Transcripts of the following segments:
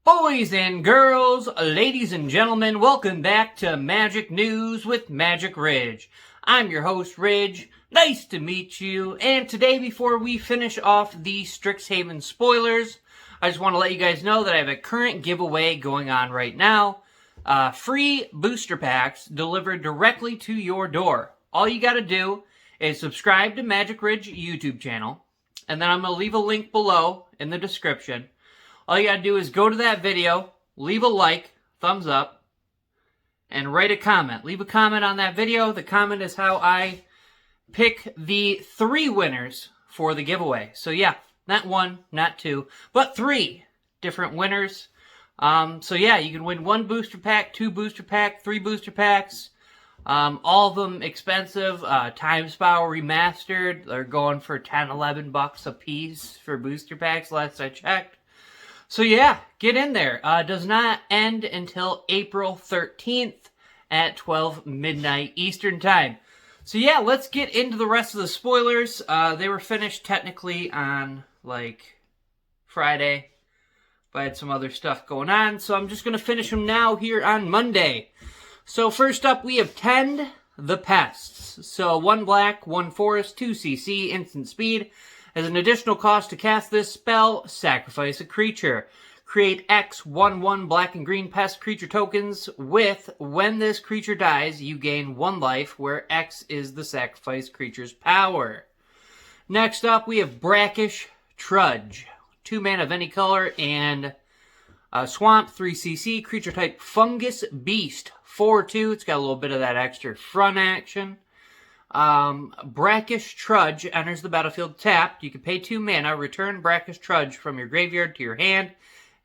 Boys and girls, ladies and gentlemen, welcome back to Magic News with Magic Ridge. I'm your host, Ridge. Nice to meet you. And today, before we finish off the Strixhaven spoilers, I just want to let you guys know that I have a current giveaway going on right now. Free booster packs delivered directly to your door. All you got to do is subscribe to Magic Ridge YouTube channel, and then I'm going to leave a link below in the description. All you gotta do is go to that video, leave a like, thumbs up, and write a comment. Leave a comment on that video. The comment is how I pick the 3 winners for the giveaway. So yeah, not 1, not 2, but 3 different winners. So yeah, you can win 1 booster pack, 2 booster pack, 3 booster packs. All of them expensive. Times Power Remastered, they're going for $10-11 a piece for booster packs last I checked. So yeah, get in there. Does not end until April 13th at 12 midnight Eastern Time. So yeah, let's get into the rest of the spoilers. They were finished technically on, Friday. But I had some other stuff going on, so I'm just going to finish them now here on Monday. So first up, we have Tend the Pests. So 1 black, 1 forest, 2 CC, instant speed. As an additional cost to cast this spell, sacrifice a creature. Create X 1/1 black and green pest creature tokens with, when this creature dies, you gain 1 life, where X is the sacrifice creature's power. Next up, we have Brackish Trudge. 2 mana of any color and Swamp, 3 CC, creature type Fungus Beast. 4/2, it's got a little bit of that extra front action. Brackish Trudge enters the battlefield tapped. You can pay 2 mana, return Brackish Trudge from your graveyard to your hand.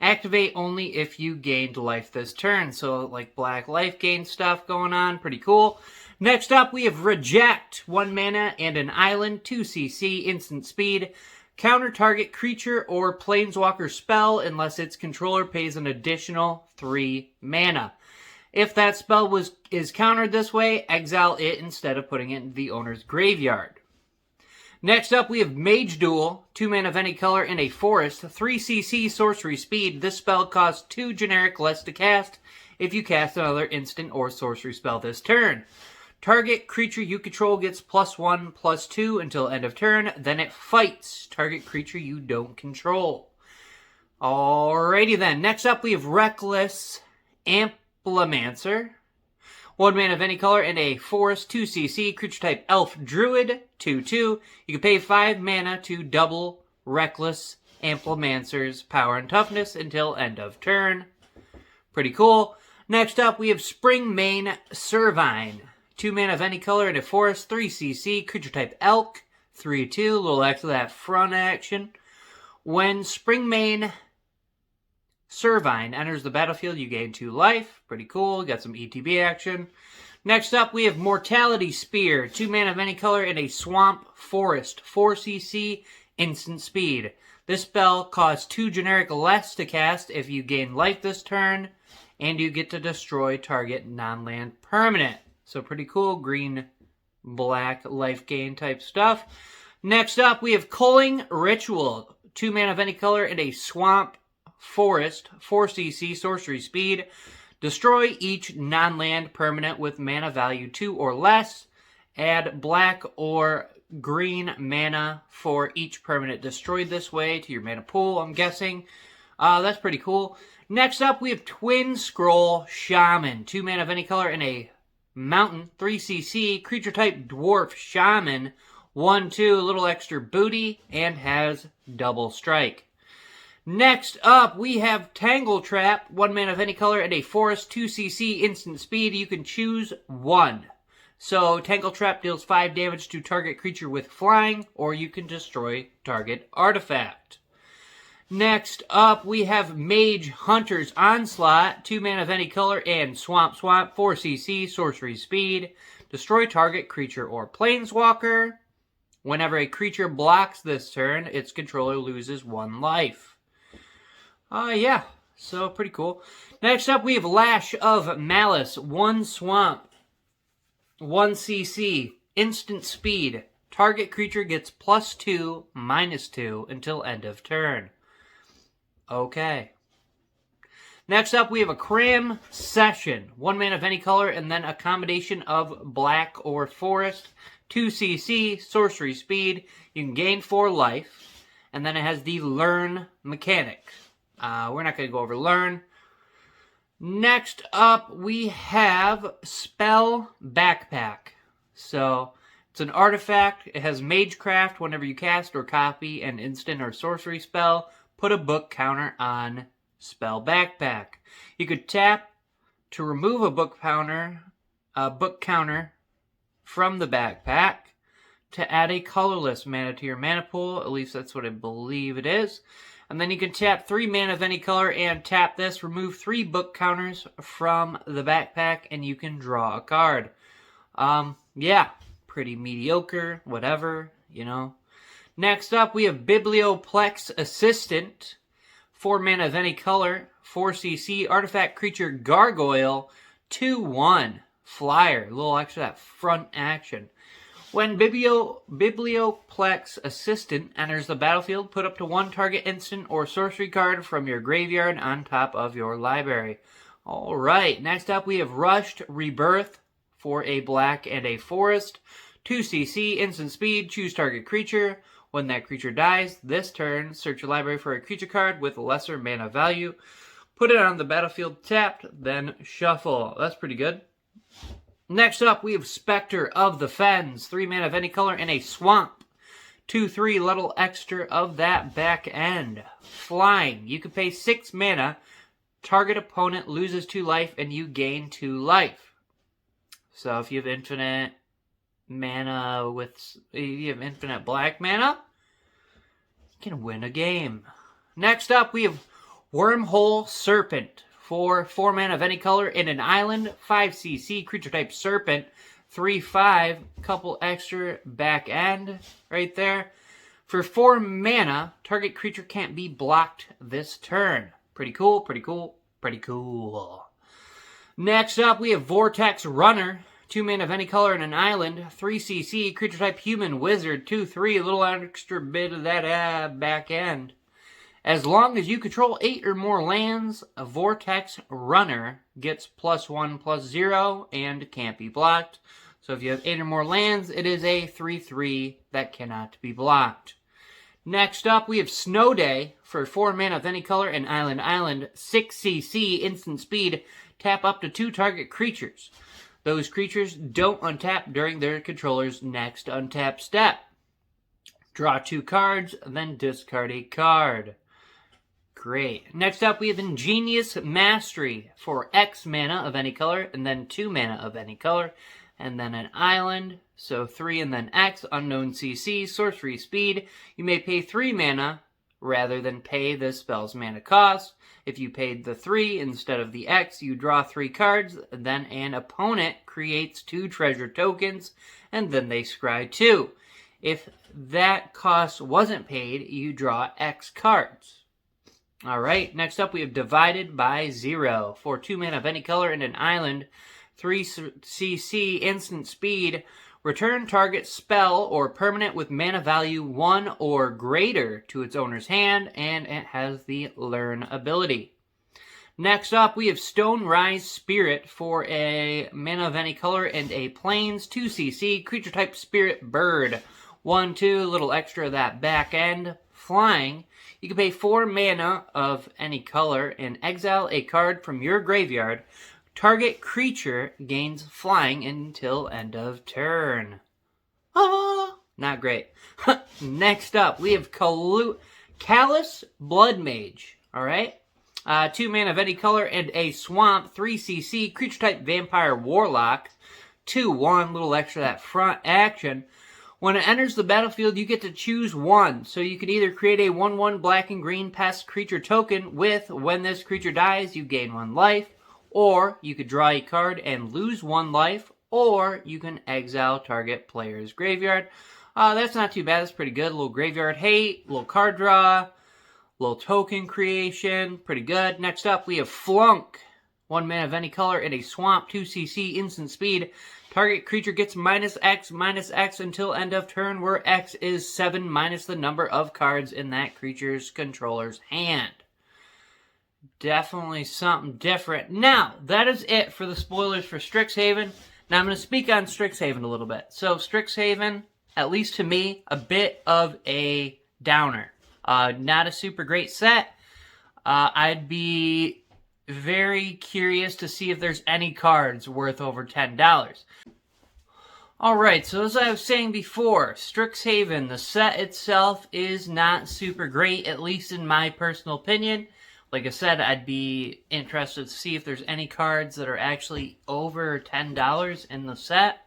Activate only if you gained life this turn. So, black life gain stuff going on. Pretty cool. Next up, we have Reject. 1 mana and an island, 2 CC, instant speed. Counter target creature or planeswalker spell unless its controller pays an additional 3 mana. If that spell is countered this way, exile it instead of putting it in the owner's graveyard. Next up, we have Mage Duel. 2 mana of any color and a forest. 3 CC sorcery speed. This spell costs 2 generic less to cast if you cast another instant or sorcery spell this turn. Target creature you control gets +1/+2 until end of turn. Then it fights target creature you don't control. Alrighty then. Next up, we have Reckless Amplimancer. 1 mana of any color and a forest, 2 CC, creature type Elf Druid, 2/2. You can pay 5 mana to double Reckless Amplimancer's power and toughness until end of turn. Pretty cool. Next up, we have Springmane Servine. 2 mana of any color and a forest, 3 CC, creature type Elk, 3/2. A little extra of that front action. When Springmane Servine enters the battlefield, you gain 2 life. Pretty cool. Got some ETB action. Next up, we have Mortality Spear. 2 mana of any color and a swamp forest. 4 CC, instant speed. This spell costs 2 generic less to cast if you gain life this turn, and you get to destroy target non-land permanent. So pretty cool. Green, black, life gain type stuff. Next up, we have Culling Ritual. 2 mana of any color and a swamp forest, 4 CC, sorcery speed. Destroy each non-land permanent with mana value 2 or less. Add black or green mana for each permanent destroyed this way to your mana pool, I'm guessing. That's pretty cool. Next up, we have Twin Scroll Shaman. 2 mana of any color and a mountain, 3 CC, creature type Dwarf Shaman. 1/2, a little extra booty, and has double strike. Next up, we have Tangle Trap. 1 mana of any color and a forest, 2 CC, instant speed. You can choose 1. So, Tangle Trap deals 5 damage to target creature with flying, or you can destroy target artifact. Next up, we have Mage Hunter's Onslaught. 2 mana of any color and Swamp, 4 CC, sorcery speed. Destroy target creature or planeswalker. Whenever a creature blocks this turn, its controller loses 1 life. Yeah, so pretty cool. Next up, we have Lash of Malice. 1 swamp, 1 CC, instant speed. Target creature gets +2/-2 until end of turn. Okay. Next up, we have a Cram Session. 1 mana of any color, and then a combination of black or forest. 2 CC, sorcery speed. You can gain 4 life. And then it has the Learn mechanic. We're not going to go over Learn. Next up, we have Spell Backpack. So, it's an artifact. It has Magecraft. Whenever you cast or copy an instant or sorcery spell, put a book counter on Spell Backpack. You could tap to remove a book counter from the backpack to add a colorless mana to your mana pool. At least that's what I believe it is. And then you can tap 3 mana of any color and tap this, remove 3 book counters from the backpack, and you can draw a card. Yeah, pretty mediocre, whatever, you know. Next up, we have Biblioplex Assistant. 4 mana of any color, 4 CC, artifact creature gargoyle, 2/1 flyer. A little extra that front action. When Biblioplex Assistant enters the battlefield, put up to 1 target instant or sorcery card from your graveyard on top of your library. Alright, next up we have Rushed Rebirth for a black and a forest. 2 CC, instant speed, choose target creature. When that creature dies, this turn, search your library for a creature card with lesser mana value. Put it on the battlefield tapped, then shuffle. That's pretty good. Next up, we have Spectre of the Fens. 3 mana of any color and a swamp. 2/3, little extra of that back end. Flying. You can pay 6 mana. Target opponent loses 2 life and you gain 2 life. So if you have infinite mana you have infinite black mana, you can win a game. Next up, we have Wormhole Serpent. For 4 mana of any color in an island, 5 CC, creature type serpent, 3/5, couple extra back end right there. For 4 mana, target creature can't be blocked this turn. Pretty cool, pretty cool, pretty cool. Next up, we have Vortex Runner. 2 mana of any color in an island, 3 CC, creature type human wizard, 2/3, a little extra bit of that back end. As long as you control 8 or more lands, a Vortex Runner gets +1/+0 and can't be blocked. So if you have 8 or more lands, it is a 3/3 that cannot be blocked. Next up, we have Snow Day. For 4 mana of any color and island, 6 CC, instant speed, tap up to 2 target creatures. Those creatures don't untap during their controller's next untap step. Draw 2 cards, then discard a card. Great. Next up, we have Ingenious Mastery. For X mana of any color, and then 2 mana of any color, and then an island, so 3 and then X, unknown CC, sorcery speed. You may pay 3 mana rather than pay the spell's mana cost. If you paid the 3 instead of the X, you draw 3 cards, then an opponent creates 2 treasure tokens, and then they scry 2. If that cost wasn't paid, you draw X cards. Alright, next up we have Divided by 0. For 2 mana of any color in an island, 3 CC, instant speed, return target spell or permanent with mana value 1 or greater to its owner's hand, and it has the Learn ability. Next up, we have Stonerise Spirit. For a mana of any color and a plains, 2 CC, creature type spirit bird. 1/2, a little extra of that back end. Flying. You can pay 4 mana of any color and exile a card from your graveyard. Target creature gains flying until end of turn. Not great. Next up, we have Callous Blood Mage. Alright? 2 mana of any color and a swamp, 3 CC, creature type vampire warlock. 2/1, little extra that front action. When it enters the battlefield, you get to choose one. So you can either create a 1/1 black and green pest creature token with, when this creature dies, you gain 1 life. Or you could draw a card and lose 1 life. Or you can exile target player's graveyard. That's not too bad. That's pretty good. A little graveyard hate, a little card draw, a little token creation. Pretty good. Next up, we have Flunk. 1 mana of any color in a swamp, 2 CC, instant speed. Target creature gets -X until end of turn, where X is 7 minus the number of cards in that creature's controller's hand. Definitely something different. Now, that is it for the spoilers for Strixhaven. Now I'm going to speak on Strixhaven a little bit. So Strixhaven, at least to me, a bit of a downer. Not a super great set. I'd be very curious to see if there's any cards worth over $10. Alright, so as I was saying before, Strixhaven, the set itself is not super great, at least in my personal opinion. Like I said, I'd be interested to see if there's any cards that are actually over $10 in the set.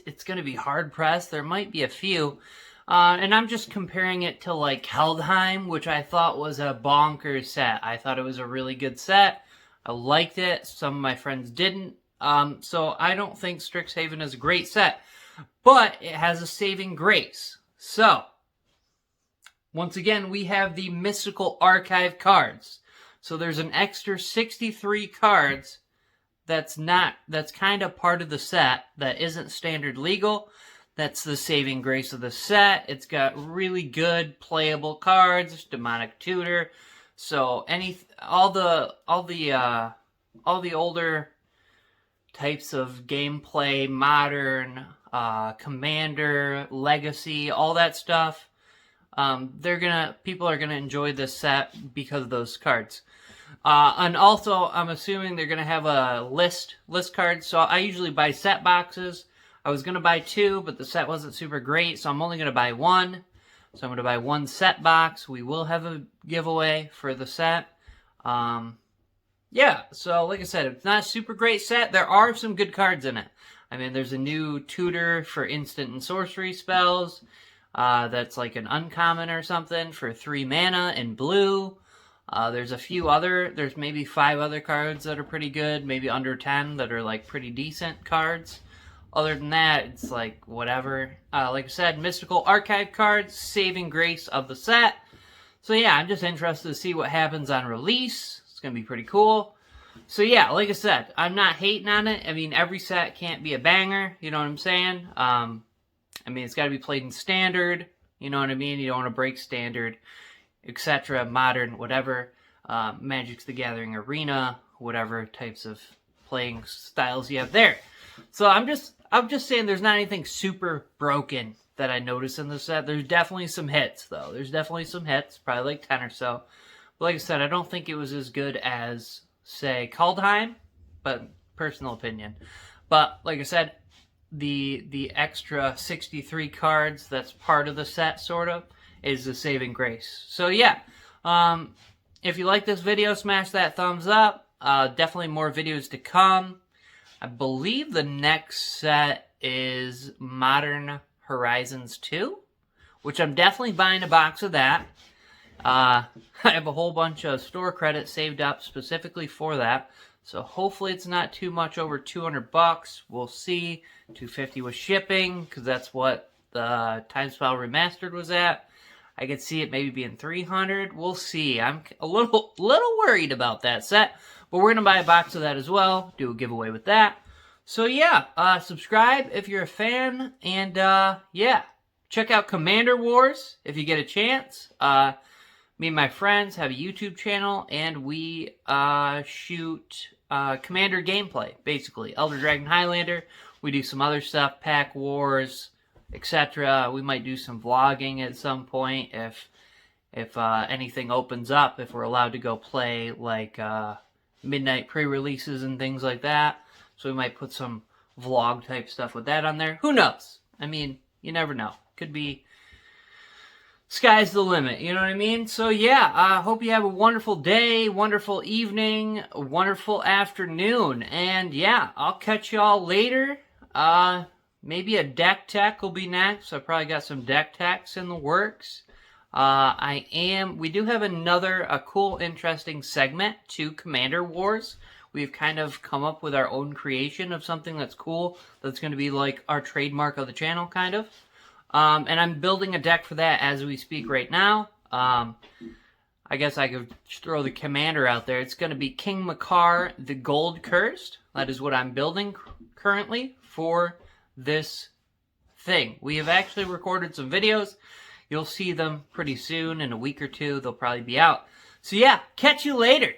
It's going to be hard-pressed. There might be a few. And I'm just comparing it to, like, Heldheim, which I thought was a bonkers set. I thought it was a really good set. I liked it. Some of my friends didn't. So I don't think Strixhaven is a great set. But it has a saving grace. So, once again, we have the Mystical Archive cards. So there's an extra 63 cards that's kind of part of the set that isn't standard legal. That's the saving grace of the set. It's got really good playable cards, Demonic Tutor. So all the older types of gameplay, modern, Commander, Legacy, all that stuff. People are gonna enjoy this set because of those cards. And also, I'm assuming they're gonna have a list cards. So I usually buy set boxes. I was gonna buy 2, but the set wasn't super great, so I'm only gonna buy 1. So I'm gonna buy 1 set box. We will have a giveaway for the set. Yeah, so like I said, it's not a super great set. There are some good cards in it. I mean, there's a new tutor for instant and sorcery spells. That's like an uncommon or something for 3 mana in blue. There's maybe 5 other cards that are pretty good, maybe under 10 that are like pretty decent cards. Other than that, it's like whatever. Like I said, Mystical Archive cards, saving grace of the set. So yeah, I'm just interested to see what happens on release. It's going to be pretty cool. So yeah, like I said, I'm not hating on it. I mean, every set can't be a banger, you know what I'm saying? I mean, it's got to be played in standard, you know what I mean? You don't want to break standard, etc., modern, whatever. Magic's the Gathering Arena, whatever types of playing styles you have there. So I'm just saying there's not anything super broken that I noticed in the set. There's definitely some hits, though. There's definitely some hits, probably like 10 or so. But like I said, I don't think it was as good as, say, Kaldheim, but personal opinion. But like I said, the extra 63 cards that's part of the set, sort of, is the saving grace. So yeah, if you like this video, smash that thumbs up. Definitely more videos to come. I believe the next set is Modern Horizons 2, which I'm definitely buying a box of that. I have a whole bunch of store credits saved up specifically for that. So hopefully it's not too much over $200. We'll see. $250 with shipping, because that's what the Time Spell Remastered was at. I could see it maybe being $300. We'll see. I'm a little worried about that set. But we're going to buy a box of that as well. Do a giveaway with that. So yeah, subscribe if you're a fan. And yeah, check out Commander Wars if you get a chance. Me and my friends have a YouTube channel, and we shoot Commander gameplay, basically. Elder Dragon Highlander. We do some other stuff, Pack Wars, etc. We might do some vlogging at some point if anything opens up, if we're allowed to go play like midnight pre-releases and things like that. So we might put some vlog type stuff with that on there. Who knows? I mean, you never know. Could be sky's the limit, you know what I mean? So yeah, I hope you have a wonderful day, wonderful evening, wonderful afternoon. And yeah, I'll catch y'all later. Maybe a deck tech will be next. I probably got some deck techs in the works. We do have a cool, interesting segment to Commander Wars. We've kind of come up with our own creation of something that's cool, that's going to be like our trademark of the channel, kind of. And I'm building a deck for that as we speak right now. I guess I could throw the commander out there. It's going to be King Makar, the Gold Cursed. That is what I'm building currently for this thing. We have actually recorded some videos. You'll see them pretty soon, in a week or two. They'll probably be out. So yeah, catch you later.